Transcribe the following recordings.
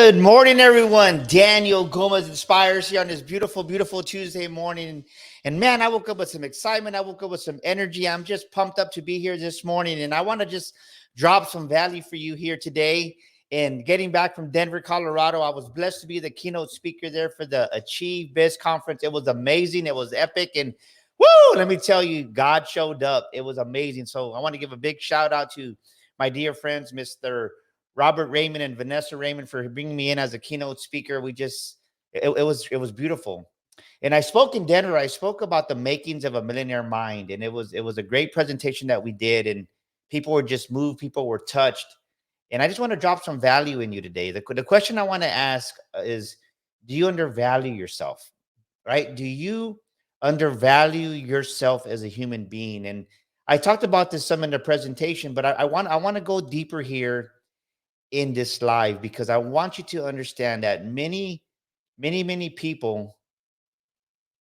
Good morning, everyone. Daniel Gomez Inspires here on this beautiful, beautiful Tuesday morning. And man, I woke up with some excitement. I woke up with some energy. I'm just pumped up to be here this morning. And I want to just drop some value for you here today. And getting back from Denver, Colorado, I was blessed to be the keynote speaker there for the Achieve Biz Conference. It was amazing. It was epic. And woo, let me tell you, God showed up. It was amazing. So I want to give a big shout out to my dear friends, Mr. Robert Raymond and Vanessa Raymond, for bringing me in as a keynote speaker. It was beautiful. And I spoke in Denver. I spoke about the makings of a millionaire mind, and it was a great presentation that we did, and people were just moved, people were touched. And I just want to drop some value in you today. The question I want to ask is, do you undervalue yourself? Right? Do you undervalue yourself as a human being? And I talked about this some in the presentation, but I want to go deeper here in this live, because I want you to understand that many people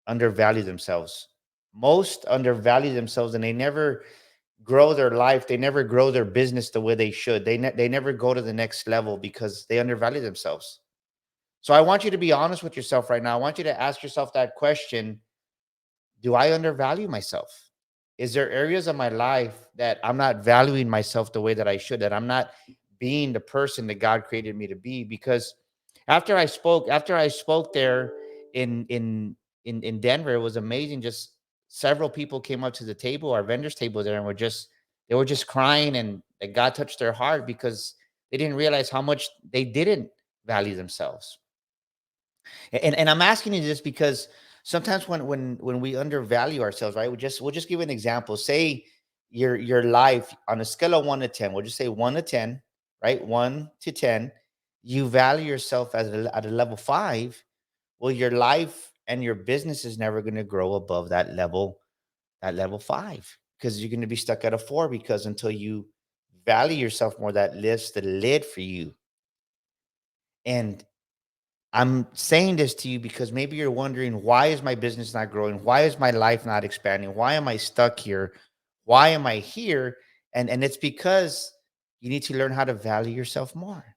undervalue themselves. Most undervalue themselves, and they never grow their life. They never grow their business the way they should. They never go to the next level because they undervalue themselves. So I want you to be honest with yourself right now. I want you to ask yourself that question. Do I undervalue myself? Is there areas of my life that I'm not valuing myself the way that I should, that I'm not being the person that God created me to be? Because after I spoke there in Denver, it was amazing. Just several people came up to the table, our vendors table there, and they were just crying, and that God touched their heart because they didn't realize how much they didn't value themselves. And I'm asking you this because sometimes when we undervalue ourselves, right? We'll just give an example. Say your life on a scale of 1 to 10. We'll just say 1 to 10, right? 1 to 10. You value yourself at a level 5. Well, your life and your business is never going to grow above that level 5, because you're going to be stuck at a 4, because until you value yourself more, that lifts the lid for you. And I'm saying this to you because maybe you're wondering, why is my business not growing? Why is my life not expanding? Why am I stuck here? Why am I here? And it's because you need to learn how to value yourself more.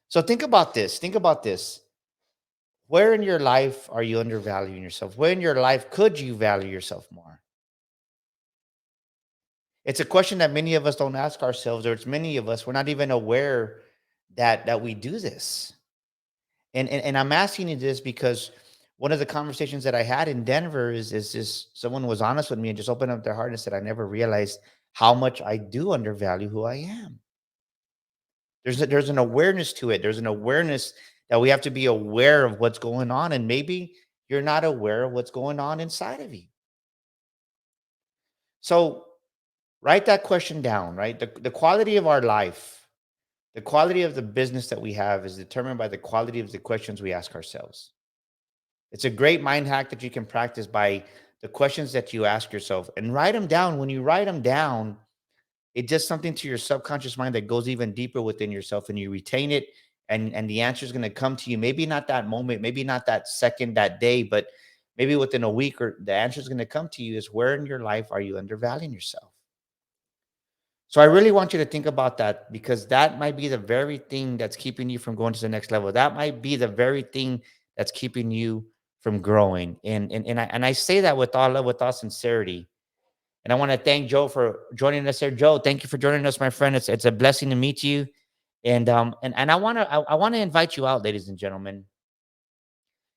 So think about this. Think about this. Where in your life are you undervaluing yourself? Where in your life could you value yourself more? It's a question that many of us don't ask ourselves, or it's many of us, we're not even aware that we do this. And I'm asking you this because one of the conversations that I had in Denver is just someone was honest with me and just opened up their heart and said, I never realized how much I do undervalue who I am. There's an awareness to it. There's an awareness that we have to be aware of what's going on. And maybe you're not aware of what's going on inside of you. So write that question down, right? The quality of our life, the quality of the business that we have is determined by the quality of the questions we ask ourselves. It's a great mind hack that you can practice by the questions that you ask yourself, and write them down. When you write them down, it does something to your subconscious mind that goes even deeper within yourself, and you retain it. And the answer is going to come to you. Maybe not that moment, maybe not that second, that day, but maybe within a week, or the answer is going to come to you is, where in your life are you undervaluing yourself? So I really want you to think about that, because that might be the very thing that's keeping you from going to the next level. That might be the very thing that's keeping you from growing. And I say that with all love, with all sincerity. And I want to thank Joe for joining us here. Joe, thank you for joining us, my friend. It's a blessing to meet you. And I want to invite you out, ladies and gentlemen.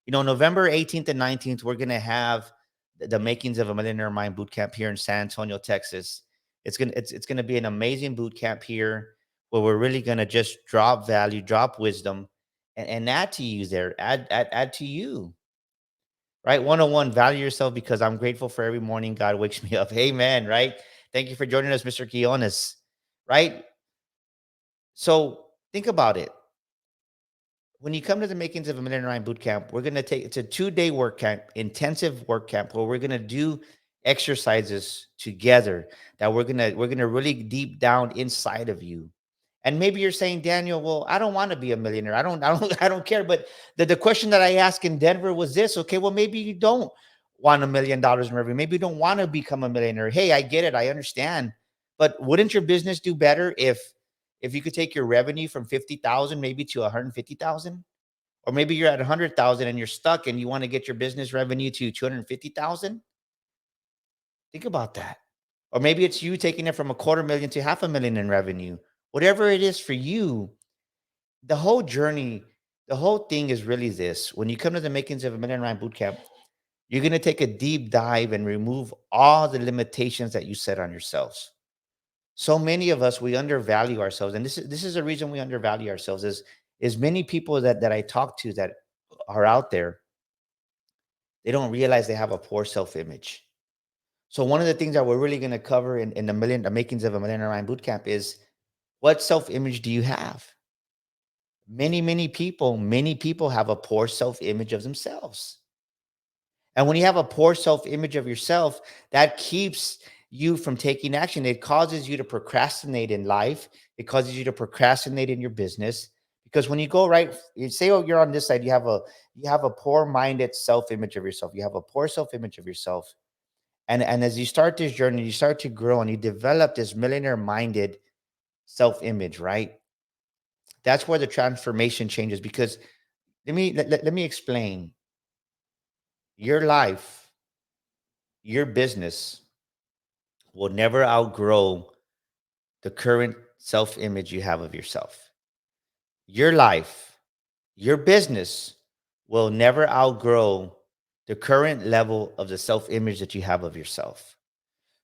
November 18th and 19th, we're gonna have the makings of a Millionaire Mind Bootcamp here in San Antonio, Texas. It's gonna be an amazing boot camp here, where we're really gonna just drop value, drop wisdom, and add to you there, add to you. Right? 101, value yourself, because I'm grateful for every morning God wakes me up. Amen. Right? Thank you for joining us, Mr. Quiones. Right? So think about it. When you come to the makings of a Millionaire Mind Bootcamp, it's a 2-day work camp, intensive work camp, where we're gonna do exercises together that we're gonna really deep down inside of you. And maybe you're saying, Daniel, well, I don't want to be a millionaire. I don't care. But the question that I asked in Denver was this. Okay, well, maybe you don't want $1 million in revenue. Maybe you don't want to become a millionaire. Hey, I get it. I understand. But wouldn't your business do better if you could take your revenue from 50,000 maybe to 150,000, or maybe you're at 100,000 and you're stuck and you want to get your business revenue to 250,000. Think about that. Or maybe it's you taking it from a quarter million to half a million in revenue. Whatever it is for you, the whole journey, the whole thing is really this. When you come to the makings of a Millionaire Bootcamp, you're going to take a deep dive and remove all the limitations that you set on yourselves. So many of us, we undervalue ourselves. And this is a reason we undervalue ourselves is many people that I talk to that are out there, they don't realize they have a poor self-image. So one of the things that we're really going to cover in the makings of a Millionaire Bootcamp is, what self-image do you have? Many people have a poor self-image of themselves. And when you have a poor self-image of yourself, that keeps you from taking action. It causes you to procrastinate in life. It causes you to procrastinate in your business. Because when you go right, you say, oh, you're on this side, you have a poor-minded self-image of yourself. You have a poor self-image of yourself. And as you start this journey, you start to grow and you develop this millionaire-minded self-image, right? That's where the transformation changes. Because let me explain. Your life, your business will never outgrow the current self-image you have of yourself. Your life, your business will never outgrow the current level of the self-image that you have of yourself.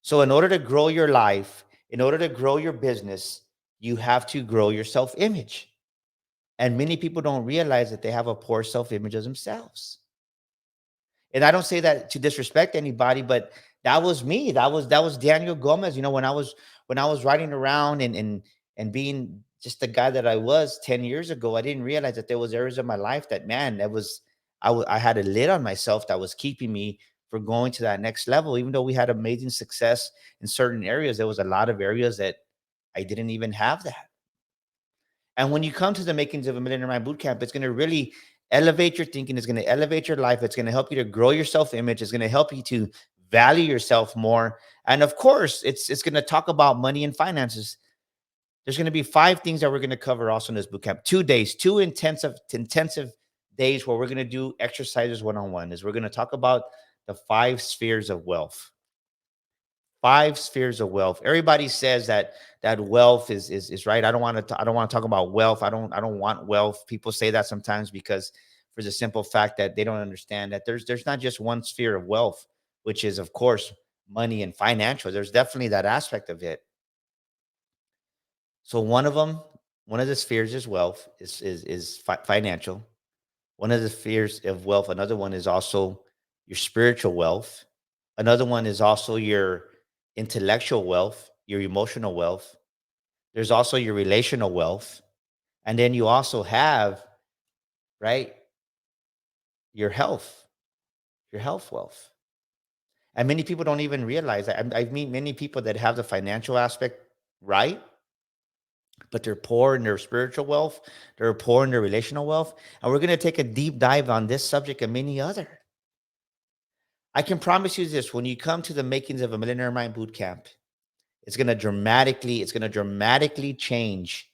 So in order to grow your life, in order to grow your business, you have to grow your self-image. And many people don't realize that they have a poor self-image of themselves. And I don't say that to disrespect anybody, but that was me. That was Daniel Gomez. When I was riding around and being just the guy that I was 10 years ago, I didn't realize that there was areas of my life that, man, I had a lid on myself that was keeping me from going to that next level. Even though we had amazing success in certain areas, there was a lot of areas that I didn't even have that. And when you come to the makings of a Millionaire Mind Bootcamp, it's going to really elevate your thinking. It's going to elevate your life. It's going to help you to grow your self-image. It's going to help you to value yourself more. And of course, it's going to talk about money and finances. There's going to be 5 things that we're going to cover also in this bootcamp. 2 days, 2 intensive days where we're going to do exercises one-on-one. Is we're going to talk about the 5 spheres of wealth. 5 spheres of wealth. Everybody says that wealth is right. I don't want to talk about wealth. I don't want wealth. People say that sometimes because for the simple fact that they don't understand that there's not just one sphere of wealth, which is of course money and financial. There's definitely that aspect of it. So one of the spheres is wealth, is financial. One of the spheres of wealth, another one is also your spiritual wealth. Another one is also your intellectual wealth, your emotional wealth. There's also your relational wealth. And then you also have, right, your health wealth. And many people don't even realize that. I meet many people that have the financial aspect right, but they're poor in their spiritual wealth. They're poor in their relational wealth. And we're going to take a deep dive on this subject and many other. I can promise you this: when you come to the makings of a Millionaire Mind Bootcamp, it's going to dramatically change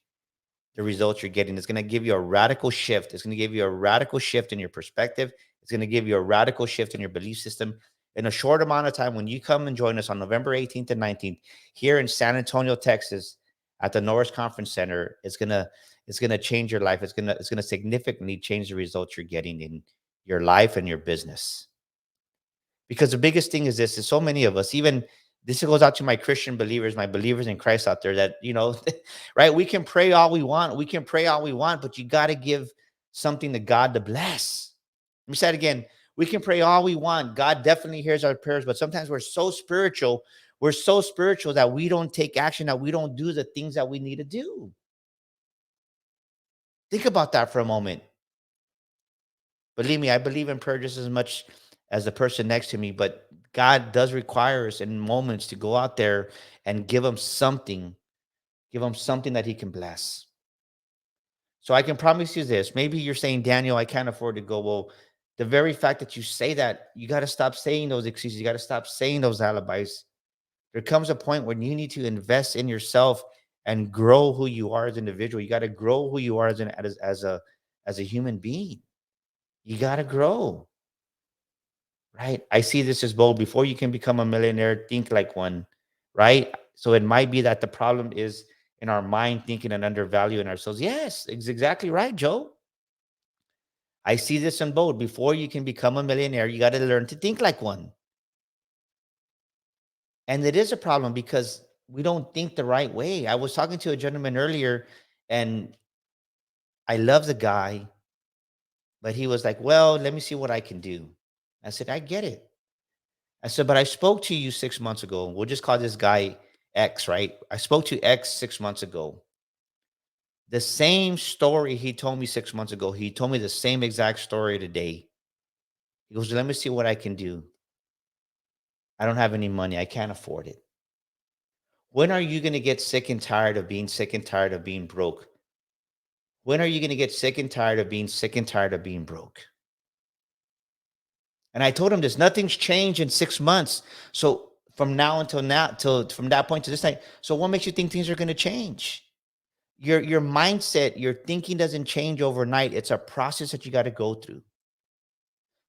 the results you're getting. It's going to give you a radical shift. It's going to give you a radical shift in your perspective. It's going to give you a radical shift in your belief system in a short amount of time. When you come and join us on November 18th and 19th here in San Antonio, Texas, at the Norris Conference Center, it's gonna change your life. It's gonna significantly change the results you're getting in your life and your business. Because the biggest thing is this: is so many of us, even this goes out to my Christian believers, my believers in Christ out there, that right? We can pray all we want. We can pray all we want, but you got to give something to God to bless. Let me say it again. We can pray all we want. God definitely hears our prayers, but sometimes we're so spiritual. We're so spiritual that we don't take action, that we don't do the things that we need to do. Think about that for a moment. Believe me, I believe in prayer just as much as the person next to me, but God does require us in moments to go out there and give him something that he can bless. So I can promise you this. Maybe you're saying, Daniel, I can't afford to go. Well, the very fact that you say that, you got to stop saying those excuses. You got to stop saying those alibis. There comes a point when you need to invest in yourself and grow who you are as an individual. You got to grow who you are as a human being. You got to grow, right? I see this as bold. Before you can become a millionaire, think like one, right? So it might be that the problem is in our mind thinking and undervaluing ourselves. Yes, it's exactly right, Joe. I see this in bold. Before you can become a millionaire, you got to learn to think like one. And it is a problem because we don't think the right way. I was talking to a gentleman earlier, and I love the guy, but he was like, "Well, let me see what I can do." I said, "I get it." I said, "But I spoke to you 6 months ago. We'll just call this guy X, right? I spoke to X 6 months ago. The same story he told me 6 months ago, he told me the same exact story today. He goes, let me see what I can do. I don't have any money. I can't afford it. When are you going to get sick and tired of being sick and tired of being broke? When are you going to get sick and tired of being sick and tired of being broke?" And I told him this, nothing's changed in 6 months. So from now until now, till from that point to this night. So what makes you think things are going to change? Your mindset, your thinking doesn't change overnight. It's a process that you got to go through.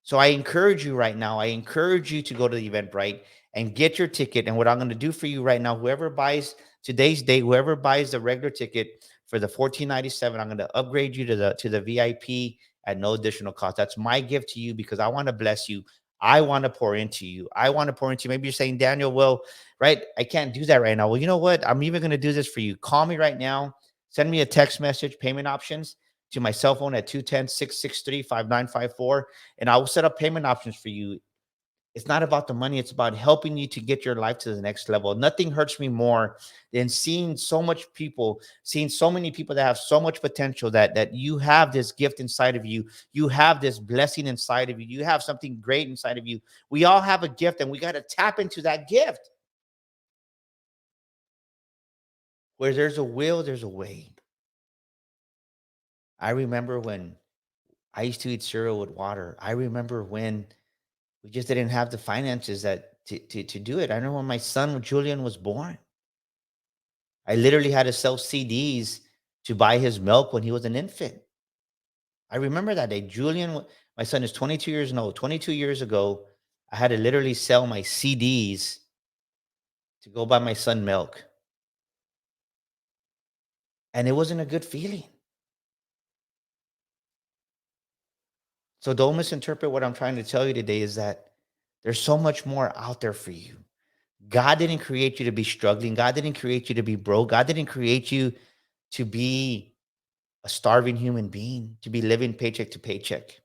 So I encourage you right now. I encourage you to go to the Eventbrite and get your ticket. And what I'm going to do for you right now, whoever buys today's date, whoever buys the regular ticket for the 14.97, I'm going to upgrade you to the VIP at no additional cost. That's my gift to you because I want to bless you. I want to pour into you. I want to pour into you. Maybe you're saying, Daniel, well, right, I can't do that right now. Well, you know what? I'm even going to do this for you. Call me right now. Send me a text message, payment options to my cell phone at 210-663-5954, and I will set up payment options for you. It's not about the money, it's about helping you to get your life to the next level. Nothing hurts me more than seeing so many people that have so much potential, that you have this gift inside of you. You have this blessing inside of you. You have something great inside of you. We all have a gift and we got to tap into that gift. Where there's a will, there's a way. I remember when I used to eat cereal with water. I remember when we just didn't have the finances to do it. I remember when my son Julian was born. I literally had to sell CDs to buy his milk when he was an infant. I remember that day. My son is 22 years old. 22 years ago, I had to literally sell my CDs to go buy my son milk. And it wasn't a good feeling. So don't misinterpret what I'm trying to tell you today is that there's so much more out there for you. God didn't create you to be struggling. God didn't create you to be broke. God didn't create you to be a starving human being, to be living paycheck to paycheck.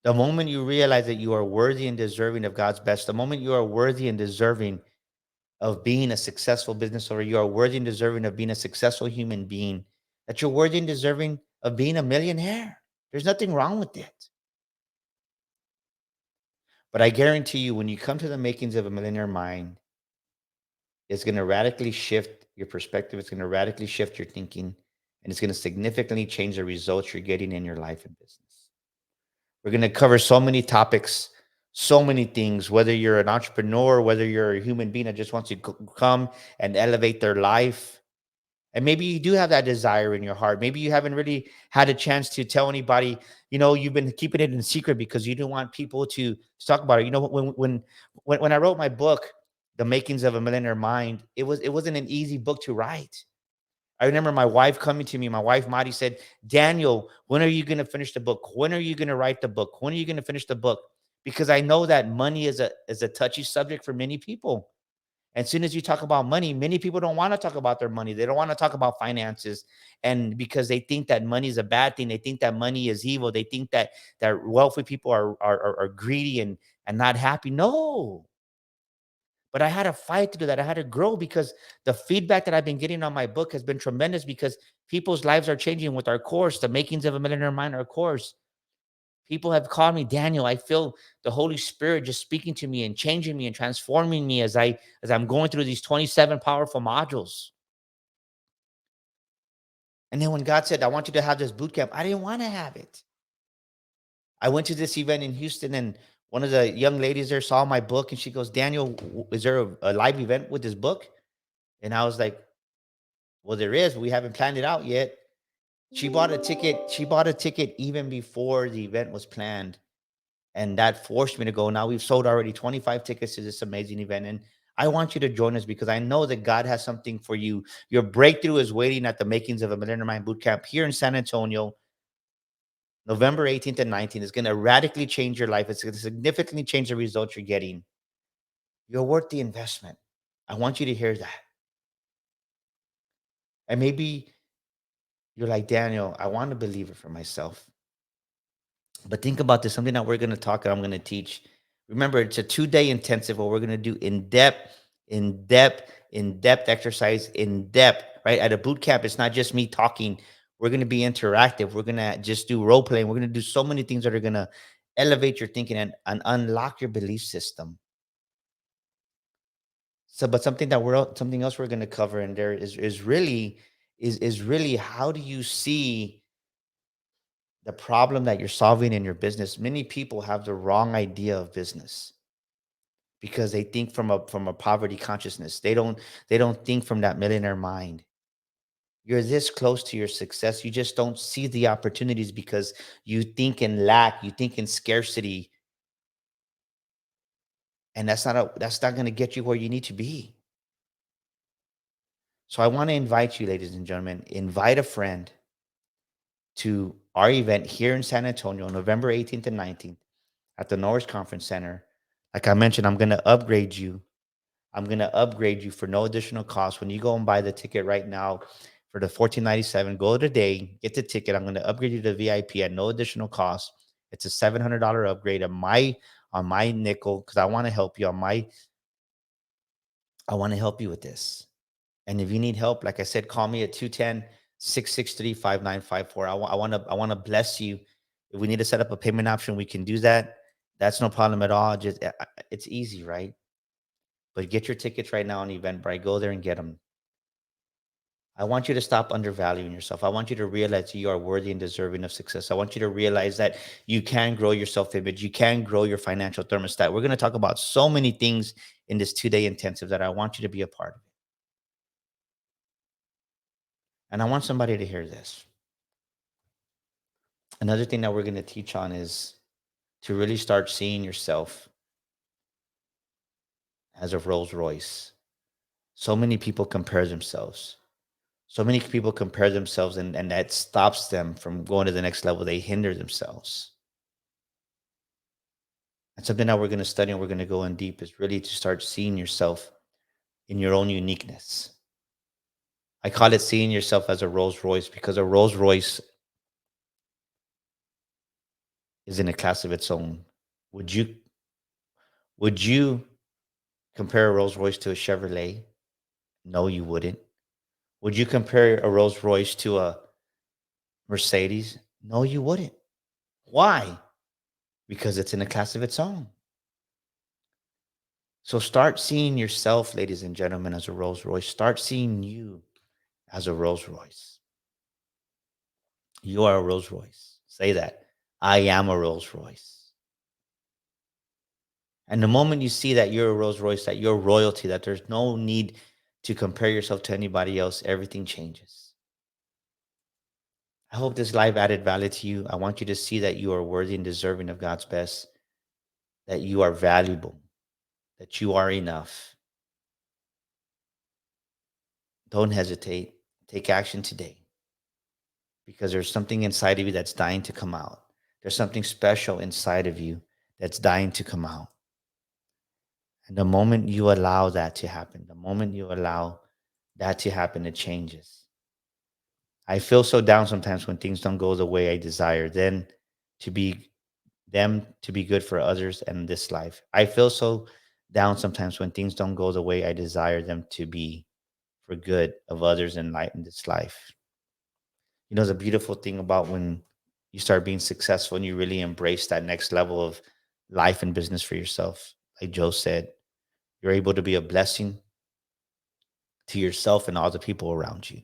The moment you realize that you are worthy and deserving of God's best, the moment you are worthy and deserving of being a successful business owner, you are worthy and deserving of being a successful human being, that you're worthy and deserving of being a millionaire. There's nothing wrong with it. But I guarantee you, when you come to the makings of a millionaire mind, it's going to radically shift your perspective. It's going to radically shift your thinking, and it's going to significantly change the results you're getting in your life and business. We're going to cover so many topics, so many things, whether you're an entrepreneur, whether you're a human being that just wants to come and elevate their life. And maybe you do have that desire in your heart. Maybe you haven't really had a chance to tell anybody, you've been keeping it in secret because you don't want people to talk about it. When I wrote my book, The Makings of a Millionaire Mind, it wasn't an easy book to write. I remember my wife coming to me. My wife, Madi, said, Daniel, when are you going to finish the book? When are you going to write the book? When are you going to finish the book? Because I know that money is a touchy subject for many people. As soon as you talk about money, many people don't want to talk about their money. They don't want to talk about finances. And because they think that money is a bad thing, they think that money is evil. They think that wealthy people are greedy and not happy. No. But I had to fight to do that. I had to grow because the feedback that I've been getting on my book has been tremendous because people's lives are changing with our course, the Makings of a Millionaire Mind, our course. People have called me, Daniel, I feel the Holy Spirit just speaking to me and changing me and transforming me as I'm going through these 27 powerful modules. And then when God said, I want you to have this boot camp, I didn't want to have it. I went to this event in Houston, and one of the young ladies there saw my book and she goes, Daniel, is there a live event with this book? And I was like, Well, there is, but we haven't planned it out yet. She bought a ticket. She bought a ticket even before the event was planned. And that forced me to go. Now we've sold already 25 tickets to this amazing event. And I want you to join us because I know that God has something for you. Your breakthrough is waiting at the makings of a Millionaire Mind Bootcamp here in San Antonio, November 18th and 19th. Is going to radically change your life. It's going to significantly change the results you're getting. You're worth the investment. I want you to hear that. And maybe you're like, Daniel, I want to believe it for myself. But think about this, something that we're going to talk and I'm going to teach. Remember, it's a 2-day intensive where we're going to do in depth exercise, in depth, right? At a boot camp, it's not just me talking. We're going to be interactive. We're going to just do role playing. We're going to do so many things that are going to elevate your thinking and unlock your belief system. So, but something else we're going to cover in there is really how do you see the problem that you're solving in your business? Many people have the wrong idea of business because they think from a poverty consciousness. They don't think from that millionaire mind. You're this close to your success. You just don't see the opportunities because you think in lack, you think in scarcity, and that's not going to get you where you need to be. So I want to invite you, ladies and gentlemen, invite a friend to our event here in San Antonio, November 18th and 19th at the Norris Conference Center. Like I mentioned, I'm going to upgrade you. I'm going to upgrade you for no additional cost. When you go and buy the ticket right now for the 1497, go today, get the ticket. I'm going to upgrade you to VIP at no additional cost. It's a $700 upgrade on my nickel because I want to help you I want to help you with this. And if you need help, like I said, call me at 210-663-5954. I want to bless you. If we need to set up a payment option, we can do that. That's no problem at all. Just it's easy, right? But get your tickets right now on Eventbrite. Go there and get them. I want you to stop undervaluing yourself. I want you to realize you are worthy and deserving of success. I want you to realize that you can grow your self-image. You can grow your financial thermostat. We're going to talk about so many things in this 2-day intensive that I want you to be a part of. And I want somebody to hear this. Another thing that we're going to teach on is to really start seeing yourself as a Rolls Royce. So many people compare themselves. So many people compare themselves, and that stops them from going to the next level. They hinder themselves. And something that we're going to study and we're going to go in deep is really to start seeing yourself in your own uniqueness. I call it seeing yourself as a Rolls Royce because a Rolls Royce is in a class of its own. Would you would you compare a Rolls Royce to a Chevrolet? No, you wouldn't. Would you compare a Rolls Royce to a Mercedes? No, you wouldn't. Why? Because it's in a class of its own. So start seeing yourself, ladies and gentlemen, as a Rolls Royce. Start seeing you as a Rolls Royce. You are a Rolls Royce. Say that. I am a Rolls Royce. And the moment you see that you're a Rolls Royce, that you're royalty, that there's no need to compare yourself to anybody else, everything changes. I hope this live added value to you. I want you to see that you are worthy and deserving of God's best, that you are valuable, that you are enough. Don't hesitate. Take action today because there's something inside of you that's dying to come out. There's something special inside of you that's dying to come out. And the moment you allow that to happen, the moment you allow that to happen, it changes. I feel so down sometimes when things don't go the way I desire. Then to be to be good for others and this life. I feel so down sometimes when things don't go the way I desire them to be for good of others and light in this life. You know, the beautiful thing about when you start being successful and you really embrace that next level of life and business for yourself, like Joe said, you're able to be a blessing to yourself and all the people around you.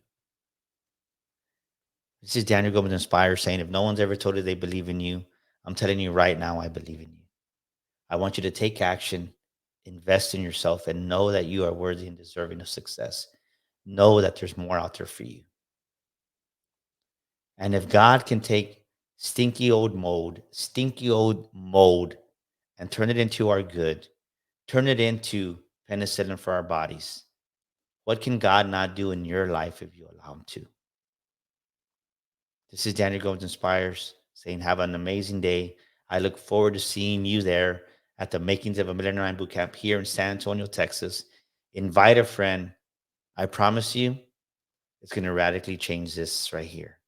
This is Daniel Gomez Inspire saying, if no one's ever told you they believe in you, I'm telling you right now, I believe in you. I want you to take action, invest in yourself, and know that you are worthy and deserving of success. know that there's more out there for you. And if God can take stinky old mold, and turn it into our good, turn it into penicillin for our bodies, what can God not do in your life if you allow Him to? This is Daniel Gomes Inspires saying, have an amazing day. I look forward to seeing you there at the makings of a Millionaire Bootcamp here in San Antonio, Texas. Invite a friend. I promise you, it's going to radically change this right here.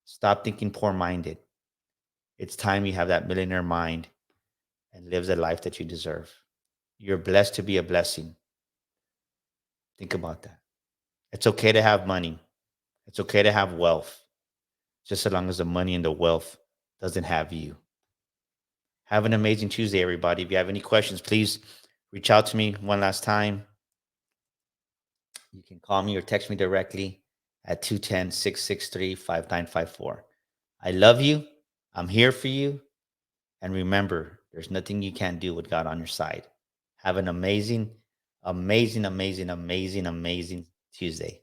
Stop thinking poor minded. It's time you have that millionaire mind and live the life that you deserve. You're blessed to be a blessing. Think about that. It's okay to have money. It's okay to have wealth, just as long as the money and the wealth doesn't have you. Have an amazing Tuesday, everybody. If you have any questions, please reach out to me one last time. You can call me or text me directly at 210-663-5954. I love you. I'm here for you. And remember, there's nothing you can't do with God on your side. Have an amazing, amazing, amazing, amazing, amazing Tuesday.